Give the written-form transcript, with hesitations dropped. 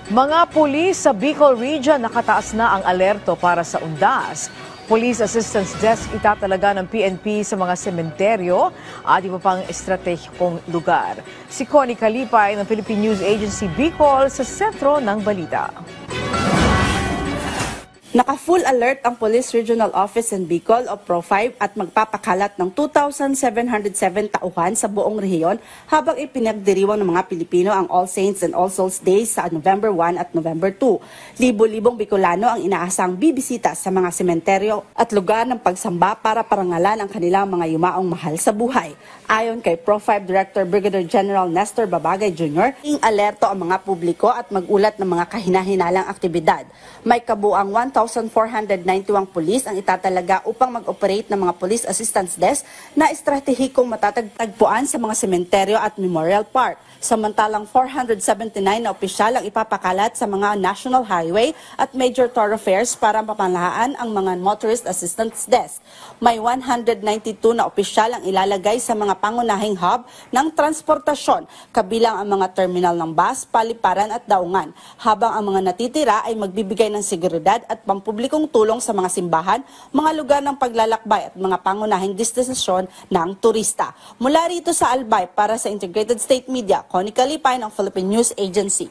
Mga pulis sa Bicol Region nakataas na ang alerto para sa undas. Police Assistance Desk itatalaga ng PNP sa mga sementeryo at iba pang estratehikong lugar. Si Connie Kalipay ng Philippine News Agency Bicol sa sentro ng balita. Naka-full alert ang Police Regional Office in Bicol o Pro5 at magpapakalat ng 2,707 tauhan sa buong rehiyon habang ipinagdiriwang ng mga Pilipino ang All Saints and All Souls Days sa November 1 at November 2. Libo-libong Bicolano ang inaasang bibisita sa mga sementeryo at lugar ng pagsamba para parangalan ang kanilang mga yumaong mahal sa buhay. Ayon kay Pro5 Director Brigadier General Nestor Babagay Jr., alerto ang mga publiko at magulat ng mga kahina-hinalang aktibidad. May kabuang 1,491 pulis ang itatalaga upang mag-operate ng mga Police Assistance Desk na estratehikong matatagpuan sa mga sementeryo at Memorial Park. Samantalang 479 na opisyal ang ipapakalat sa mga national highway at major thoroughfares para mapamalaan ang mga Motorist Assistance Desk. May 192 na opisyal ang ilalagay sa mga pangunahing hub ng transportasyon, kabilang ang mga terminal ng bus, paliparan at daungan, habang ang mga natitira ay magbibigay ng seguridad at pampublikong tulong sa mga simbahan, mga lugar ng paglalakbay at mga pangunahing destinasyon ng turista. Mula rito sa Albay para sa Integrated State Media, Connie Kalipay ng Philippine News Agency.